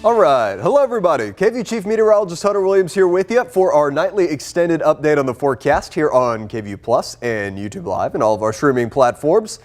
All right. Hello, everybody. KVU Chief Meteorologist Hunter Williams here with you for our nightly extended update on the forecast here on KVU Plus and YouTube Live and all of our streaming platforms.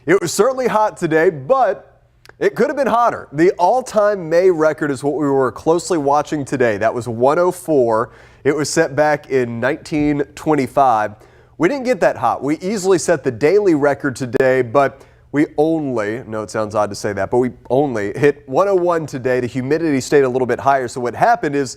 It was certainly hot today, but it could have been hotter. The all-time May record is what we were closely watching today. That was 104. It was set back in 1925. We didn't get that hot. We easily set the daily record today, but we only, no, it sounds odd to say that, but we only hit 101 today. The humidity stayed a little bit higher. So what happened is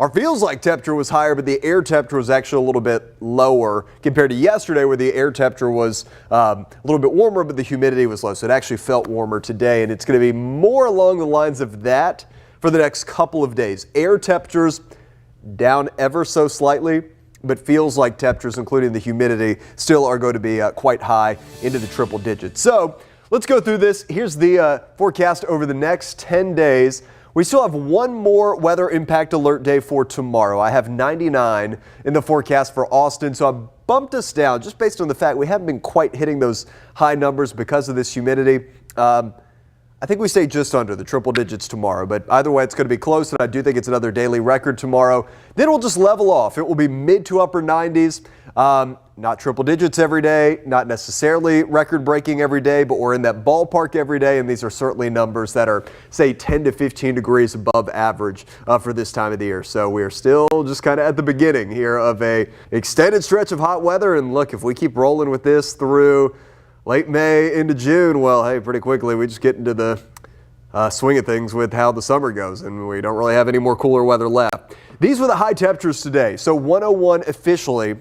our feels like temperature was higher, but the air temperature was actually a little bit lower compared to yesterday where the air temperature was a little bit warmer, but the humidity was low. So it actually felt warmer today, and it's going to be more along the lines of that for the next couple of days. Air temperatures down ever so slightly, but feels like temperatures, including the humidity, still are going to be quite high into the triple digits. So let's go through this. Here's the forecast over the next 10 days. We still have one more weather impact alert day for tomorrow. I have 99 in the forecast for Austin, so I bumped us down just based on the fact we haven't been quite hitting those high numbers because of this humidity. I think we stay just under the triple digits tomorrow, but either way, it's going to be close, and I do think it's another daily record tomorrow. Then we'll just level off. It will be mid to upper 90s, not triple digits every day, not necessarily record-breaking every day, but we're in that ballpark every day, and these are certainly numbers that are, say, 10 to 15 degrees above average for this time of the year. So we are still just kind of at the beginning here of a extended stretch of hot weather, and look, if we keep rolling with this through late May into June, well, hey, pretty quickly we just get into the swing of things with how the summer goes, and we don't really have any more cooler weather left. These were the high temperatures today. So 101 officially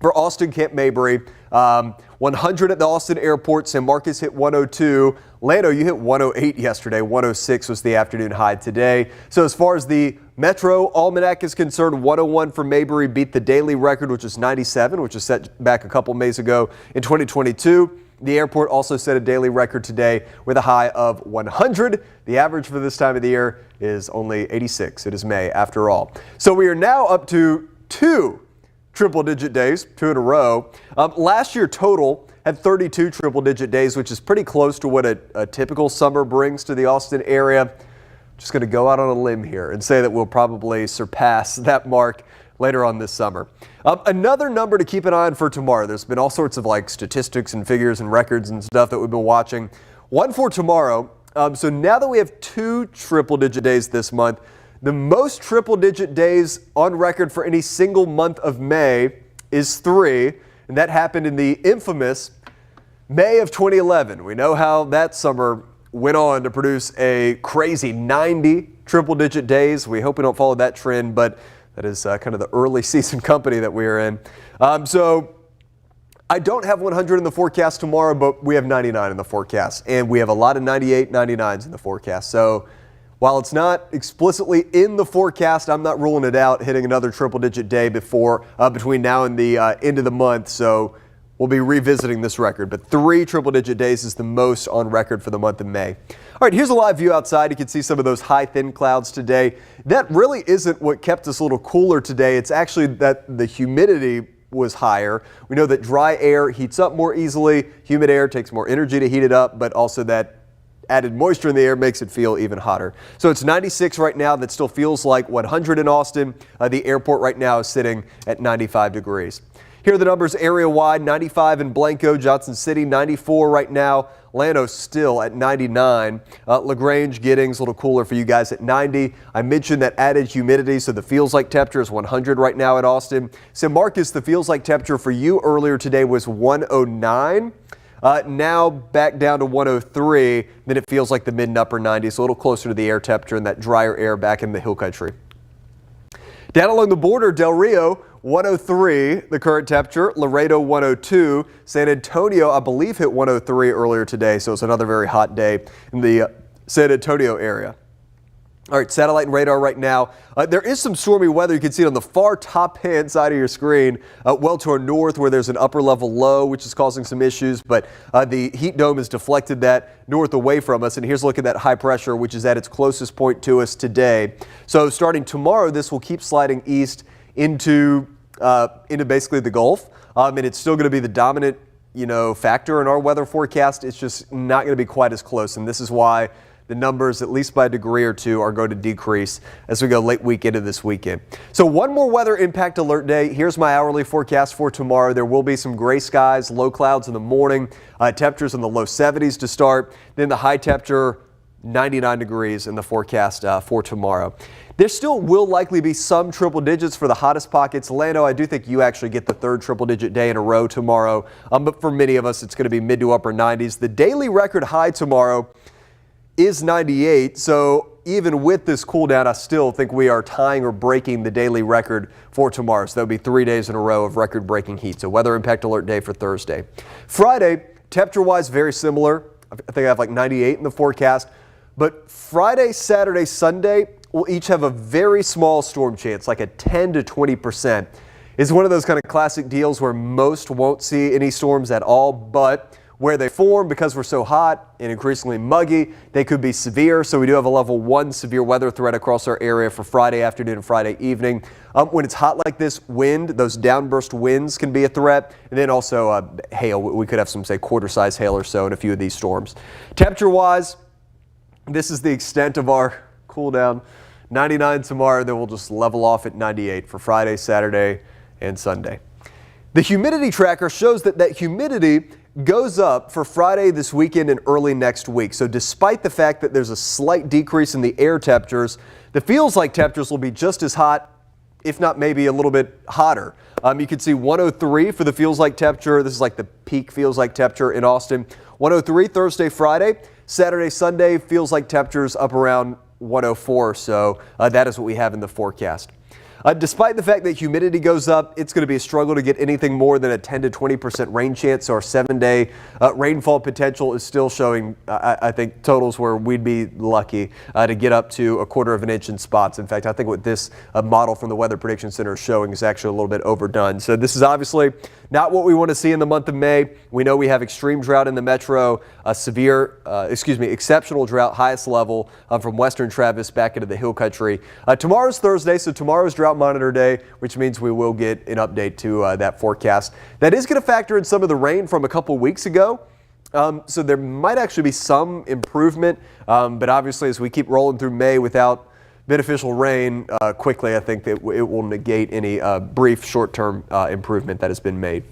for Austin, Camp Mabry, 100 at the Austin airport. San Marcos hit 102. Lando, you hit 108 yesterday. 106 was the afternoon high today. So as far as the Metro Almanac is concerned, 101 for Mabry beat the daily record, which is 97, which was set back a couple Mays ago in 2022. The airport also set a daily record today with a high of 100. The average for this time of the year is only 86. It is May after all. So we are now up to 2 triple-digit days, 2 in a row. Last year total had 32 triple-digit days, which is pretty close to what a typical summer brings to the Austin area. Just going to go out on a limb here and say that we'll probably surpass that mark later on this summer. Another number to keep an eye on for tomorrow. There's been all sorts of like statistics and figures and records and stuff that we've been watching. One for tomorrow. So now that we have 2 triple-digit days this month, the most triple-digit days on record for any single month of May is 3, and that happened in the infamous May of 2011. We know how that summer went on to produce a crazy 90 triple-digit days. We hope we don't follow that trend, but that is kind of the early season company that we are in. So I don't have 100 in the forecast tomorrow, but we have 99 in the forecast, and we have a lot of 98, 99s in the forecast. So while it's not explicitly in the forecast, I'm not ruling it out hitting another triple-digit day between now and the end of the month. So we'll be revisiting this record, but 3 triple-digit days is the most on record for the month of May. All right, here's a live view outside. You can see some of those high, thin clouds today. That really isn't what kept us a little cooler today. It's actually that the humidity was higher. We know that dry air heats up more easily. Humid air takes more energy to heat it up, but also that added moisture in the air makes it feel even hotter. So it's 96 right now. That still feels like 100 in Austin. The airport right now is sitting at 95 degrees. Here are the numbers area-wide. 95 in Blanco, Johnson City, 94 right now. Llano still at 99. LaGrange, Giddings, a little cooler for you guys at 90. I mentioned that added humidity, so the feels like temperature is 100 right now at Austin. San Marcos, the feels like temperature for you earlier today was 109. Now back down to 103. Then it feels like the mid and upper 90s, a little closer to the air temperature and that drier air back in the hill country. Down along the border, Del Rio, 103, the current temperature. Laredo, 102. San Antonio, I believe, hit 103 earlier today, so it's another very hot day in the San Antonio area. All right, satellite and radar right now. There is some stormy weather. You can see it on the far top-hand side of your screen, well to our north where there's an upper-level low, which is causing some issues, but the heat dome has deflected that north away from us. And here's a look at that high pressure, which is at its closest point to us today. So starting tomorrow, this will keep sliding east into basically the Gulf, and it's still going to be the dominant, factor in our weather forecast. It's just not going to be quite as close, and this is why the numbers, at least by a degree or two, are going to decrease as we go late week into this weekend. So one more weather impact alert day. Here's my hourly forecast for tomorrow. There will be some gray skies, low clouds in the morning, temperatures in the low 70s to start. Then the high temperature, 99 degrees in the forecast for tomorrow. There still will likely be some triple digits for the hottest pockets. Lando, I do think you actually get the third triple digit day in a row tomorrow. But for many of us, it's going to be mid to upper 90s. The daily record high tomorrow is 98. So even with this cool down, I still think we are tying or breaking the daily record for tomorrow. So that would be 3 days in a row of record breaking heat. So weather impact alert day for Thursday. Friday, temperature wise, very similar. I think I have like 98 in the forecast. But Friday, Saturday, Sunday will each have a very small storm chance, like a 10 to 20%. It's one of those kind of classic deals where most won't see any storms at all, but where they form, because we're so hot and increasingly muggy, they could be severe. So we do have a level 1 severe weather threat across our area for Friday afternoon and Friday evening. When it's hot like this, wind, those downburst winds can be a threat. And then also hail. We could have some, say, quarter-size hail or so in a few of these storms. Temperature-wise, this is the extent of our cool down. 99 tomorrow, then we'll just level off at 98 for Friday, Saturday, and Sunday. The humidity tracker shows that humidity goes up for Friday this weekend and early next week. So despite the fact that there's a slight decrease in the air temperatures, the feels like temperatures will be just as hot, if not maybe a little bit hotter. You can see 103 for the feels like temperature. This is like the peak feels like temperature in Austin. 103 Thursday, Friday. Saturday, Sunday feels like temperatures up around 104. So that is what we have in the forecast. Despite the fact that humidity goes up, it's going to be a struggle to get anything more than a 10 to 20% rain chance. So our 7-day rainfall potential is still showing, I think, totals where we'd be lucky to get up to 1/4 of an inch in spots. In fact, I think what this model from the Weather Prediction Center is showing is actually a little bit overdone. So this is obviously not what we want to see in the month of May. We know we have extreme drought in the metro, exceptional drought, highest level from western Travis back into the hill country. Tomorrow's Thursday, so tomorrow's drought monitor day, which means we will get an update to that forecast. That is going to factor in some of the rain from a couple weeks ago. So there might actually be some improvement, but obviously as we keep rolling through May without beneficial rain quickly, I think that it will negate any brief short-term improvement that has been made.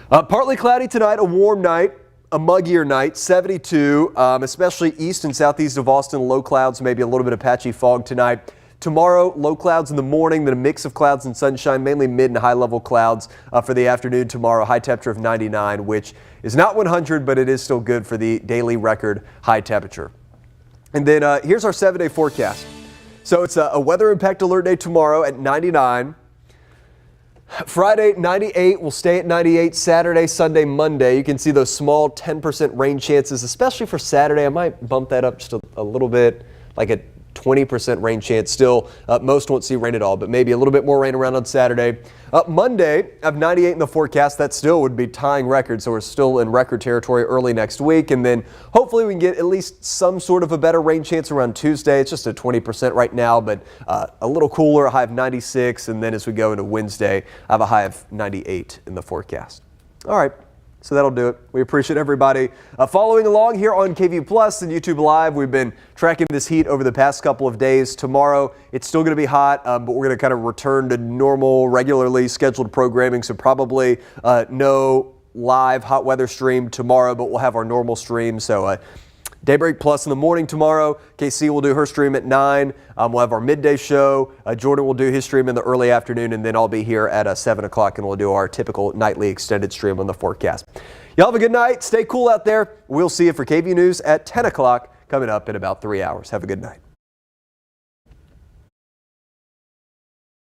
Partly cloudy tonight, a warm night, a muggier night, 72, especially east and southeast of Austin, low clouds, maybe a little bit of patchy fog tonight. Tomorrow, low clouds in the morning, then a mix of clouds and sunshine, mainly mid and high level clouds for the afternoon tomorrow. High temperature of 99, which is not 100, but it is still good for the daily record high temperature. And then here's our 7-day forecast. So it's a weather impact alert day tomorrow at 99. Friday, 98. We'll stay at 98. Saturday, Sunday, Monday. You can see those small 10% rain chances, especially for Saturday. I might bump that up just a little bit, like a 20% rain chance. Still, most won't see rain at all, but maybe a little bit more rain around on Saturday. Monday, I have 98 in the forecast. That still would be tying records, so we're still in record territory early next week. And then hopefully we can get at least some sort of a better rain chance around Tuesday. It's just a 20% right now, but a little cooler, a high of 96. And then as we go into Wednesday, I have a high of 98 in the forecast. All right. So that'll do it. We appreciate everybody following along here on KVU Plus and YouTube Live. We've been tracking this heat over the past couple of days. Tomorrow, it's still going to be hot, but we're going to kind of return to normal, regularly scheduled programming. So probably no live hot weather stream tomorrow, but we'll have our normal stream. So Daybreak Plus in the morning tomorrow. KC will do her stream at 9. We'll have our midday show. Jordan will do his stream in the early afternoon, and then I'll be here at 7 o'clock, and we'll do our typical nightly extended stream on the forecast. Y'all have a good night. Stay cool out there. We'll see you for KVU News at 10 o'clock coming up in about 3 hours. Have a good night.